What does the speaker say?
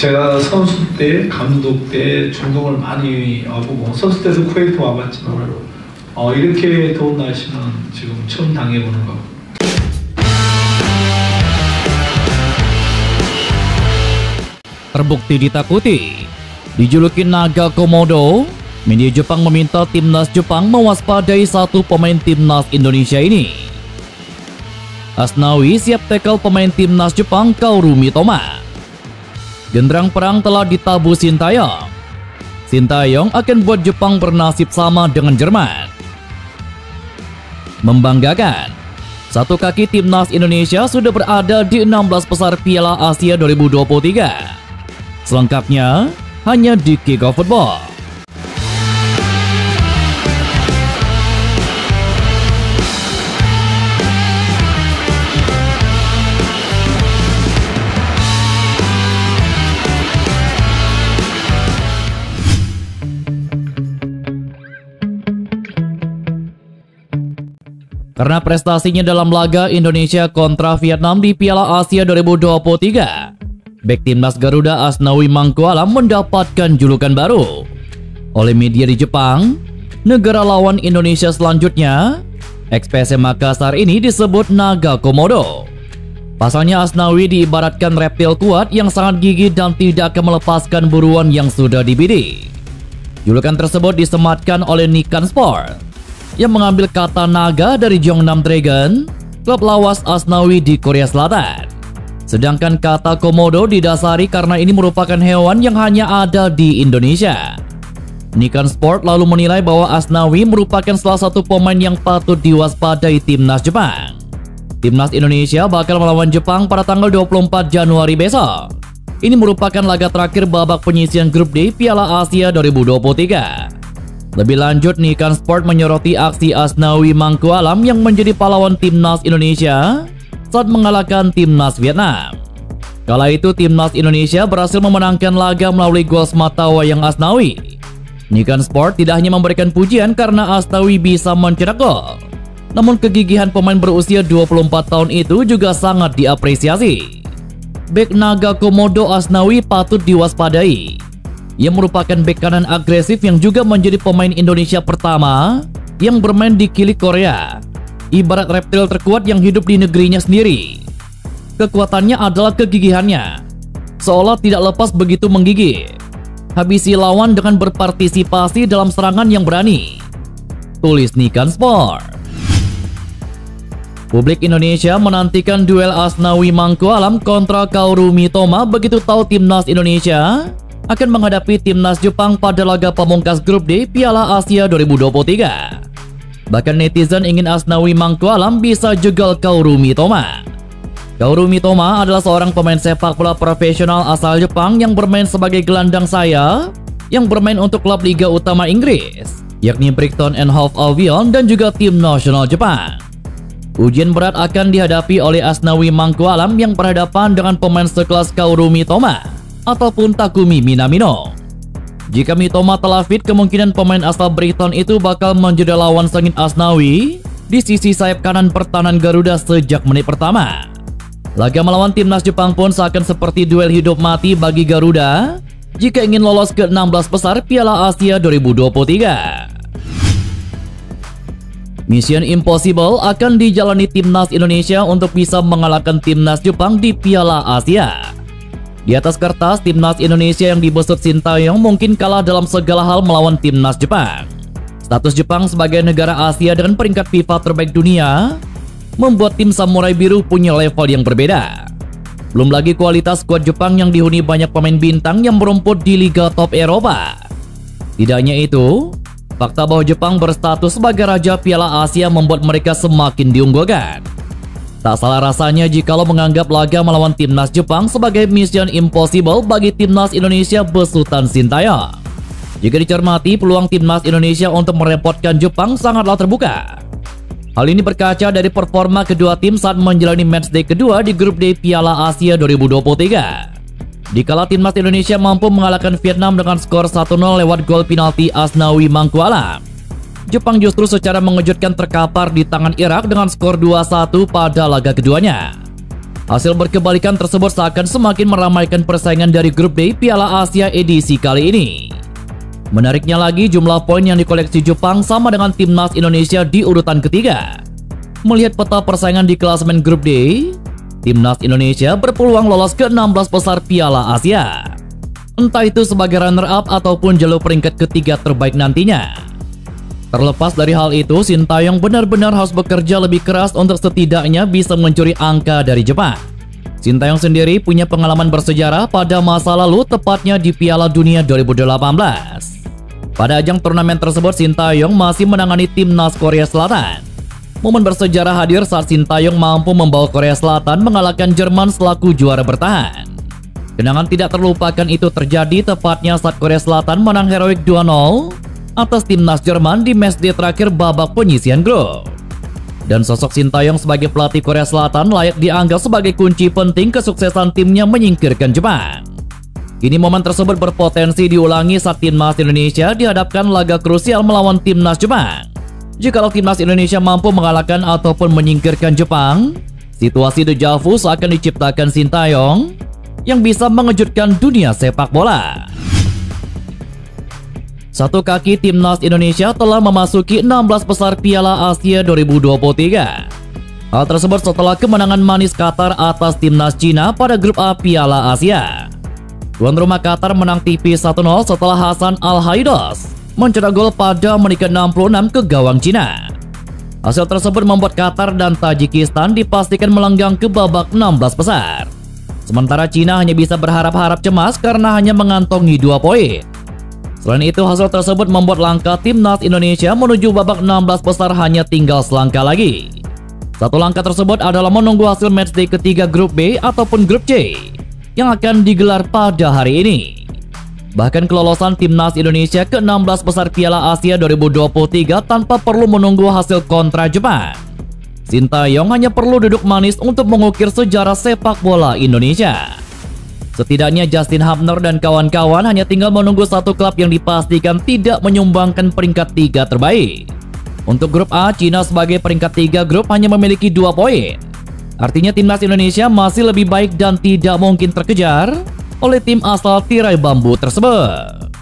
제가 선수 때, 감독 때 중동을 많이 와보고 선수 때도 쿠웨이트 와봤지만 이렇게 더운 날씨는 지금 처음 당해보는 거. Terbukti ditakuti, dijuluki naga komodo, media Jepang meminta timnas Jepang mewaspadai satu pemain timnas Indonesia ini. Asnawi siap tackle pemain timnas Jepang Kaoru Mitoma. Genderang perang telah ditabuh Sintayong. Sintayong akan buat Jepang bernasib sama dengan Jerman. Membanggakan, satu kaki timnas Indonesia sudah berada di 16 besar Piala Asia 2023. Selengkapnya hanya di Kick Off Football. Karena prestasinya dalam laga Indonesia kontra Vietnam di Piala Asia 2023, bek timnas Garuda Asnawi Mangkualam mendapatkan julukan baru. Oleh media di Jepang, negara lawan Indonesia selanjutnya, ex-PSM Makassar ini disebut naga komodo. Pasalnya Asnawi diibaratkan reptil kuat yang sangat gigih dan tidak akan melepaskan buruan yang sudah dibidik. Julukan tersebut disematkan oleh Nikkan Sport yang mengambil kata naga dari Jeonnam Dragon, klub lawas Asnawi di Korea Selatan. Sedangkan kata komodo didasari karena ini merupakan hewan yang hanya ada di Indonesia. Nikkan Sport lalu menilai bahwa Asnawi merupakan salah satu pemain yang patut diwaspadai timnas Jepang. Timnas Indonesia bakal melawan Jepang pada tanggal 24 Januari besok. Ini merupakan laga terakhir babak penyisian grup D Piala Asia 2023. Lebih lanjut, Nikkan Sport menyoroti aksi Asnawi Mangkualam yang menjadi pahlawan timnas Indonesia saat mengalahkan timnas Vietnam. Kala itu timnas Indonesia berhasil memenangkan laga melalui gol sematawayang Asnawi. Nikkan Sport tidak hanya memberikan pujian karena Asnawi bisa mencetak gol, namun kegigihan pemain berusia 24 tahun itu juga sangat diapresiasi. Bek naga komodo Asnawi patut diwaspadai. Ia merupakan bek kanan agresif yang juga menjadi pemain Indonesia pertama yang bermain di Kilik Korea. Ibarat reptil terkuat yang hidup di negerinya sendiri. Kekuatannya adalah kegigihannya, seolah tidak lepas begitu menggigit. Habisi lawan dengan berpartisipasi dalam serangan yang berani, tulis Nikkan Sport. Publik Indonesia menantikan duel Asnawi Mangkualam kontra Kaoru Mitoma begitu tahu timnas Indonesia akan menghadapi timnas Jepang pada laga pamungkas grup D Piala Asia 2023. Bahkan netizen ingin Asnawi Mangkualam bisa jegal Kaoru Mitoma. Kaoru Mitoma adalah seorang pemain sepak bola profesional asal Jepang yang bermain sebagai gelandang sayap yang bermain untuk klub Liga Utama Inggris, yakni Brighton and Hove Albion dan juga tim nasional Jepang. Ujian berat akan dihadapi oleh Asnawi Mangkualam yang berhadapan dengan pemain sekelas Kaoru Mitoma ataupun Takumi Minamino. Jika Mitoma telah fit, kemungkinan pemain asal Brighton itu bakal menjadi lawan sengit Asnawi di sisi sayap kanan pertahanan Garuda sejak menit pertama. Laga melawan timnas Jepang pun seakan seperti duel hidup mati bagi Garuda jika ingin lolos ke 16 besar Piala Asia 2023. Mission Impossible akan dijalani timnas Indonesia untuk bisa mengalahkan timnas Jepang di Piala Asia. Di atas kertas, timnas Indonesia yang dibesut Sintayong mungkin kalah dalam segala hal melawan timnas Jepang. Status Jepang sebagai negara Asia dengan peringkat FIFA terbaik dunia membuat tim Samurai Biru punya level yang berbeda. Belum lagi kualitas skuad Jepang yang dihuni banyak pemain bintang yang merumput di liga top Eropa. Tidak hanya itu, fakta bahwa Jepang berstatus sebagai raja Piala Asia membuat mereka semakin diunggulkan. Tak salah rasanya jikalau menganggap laga melawan timnas Jepang sebagai mission impossible bagi timnas Indonesia besutan Sintayong. Jika dicermati, peluang timnas Indonesia untuk merepotkan Jepang sangatlah terbuka. Hal ini berkaca dari performa kedua tim saat menjalani matchday kedua di grup D Piala Asia 2023. Dikala timnas Indonesia mampu mengalahkan Vietnam dengan skor 1-0 lewat gol penalti Asnawi Mangkualam, Jepang justru secara mengejutkan terkapar di tangan Irak dengan skor 2-1 pada laga keduanya. Hasil berkebalikan tersebut seakan semakin meramaikan persaingan dari grup D Piala Asia edisi kali ini. Menariknya lagi, jumlah poin yang dikoleksi Jepang sama dengan timnas Indonesia di urutan ketiga. Melihat peta persaingan di klasemen grup D, timnas Indonesia berpeluang lolos ke 16 besar Piala Asia. Entah itu sebagai runner-up ataupun jalur peringkat ketiga terbaik nantinya. Terlepas dari hal itu, Sintayong benar-benar harus bekerja lebih keras untuk setidaknya bisa mencuri angka dari Jepang. Sintayong sendiri punya pengalaman bersejarah pada masa lalu, tepatnya di Piala Dunia 2018. Pada ajang turnamen tersebut, Sintayong masih menangani timnas Korea Selatan. Momen bersejarah hadir saat Sintayong mampu membawa Korea Selatan mengalahkan Jerman selaku juara bertahan. Kenangan tidak terlupakan itu terjadi tepatnya saat Korea Selatan menang heroik 2-0 atas timnas Jerman di matchday terakhir babak penyisihan grup. Dan sosok Sintayong sebagai pelatih Korea Selatan layak dianggap sebagai kunci penting kesuksesan timnya menyingkirkan Jepang. Kini momen tersebut berpotensi diulangi saat timnas Indonesia dihadapkan laga krusial melawan timnas Jepang. Jikalau timnas Indonesia mampu mengalahkan ataupun menyingkirkan Jepang, situasi deja vu akan diciptakan Sintayong yang bisa mengejutkan dunia sepak bola. Satu kaki timnas Indonesia telah memasuki 16 besar Piala Asia 2023. Hal tersebut setelah kemenangan manis Qatar atas timnas Cina pada grup A Piala Asia. Tuan rumah Qatar menang tipis 1-0 setelah Hasan Al-Haidos mencetak gol pada menit ke-66 ke gawang Cina. Hasil tersebut membuat Qatar dan Tajikistan dipastikan melenggang ke babak 16 besar. Sementara Cina hanya bisa berharap-harap cemas karena hanya mengantongi 2 poin. Selain itu, hasil tersebut membuat langkah timnas Indonesia menuju babak 16 besar hanya tinggal selangkah lagi. Satu langkah tersebut adalah menunggu hasil matchday ketiga grup B ataupun grup C yang akan digelar pada hari ini. Bahkan kelolosan timnas Indonesia ke 16 besar Piala Asia 2023 tanpa perlu menunggu hasil kontra Jepang. Sintayong hanya perlu duduk manis untuk mengukir sejarah sepak bola Indonesia. Setidaknya Justin Hubner dan kawan-kawan hanya tinggal menunggu satu klub yang dipastikan tidak menyumbangkan peringkat 3 terbaik. Untuk grup A, Cina sebagai peringkat 3 grup hanya memiliki 2 poin. Artinya timnas Indonesia masih lebih baik dan tidak mungkin terkejar oleh tim asal tirai bambu tersebut.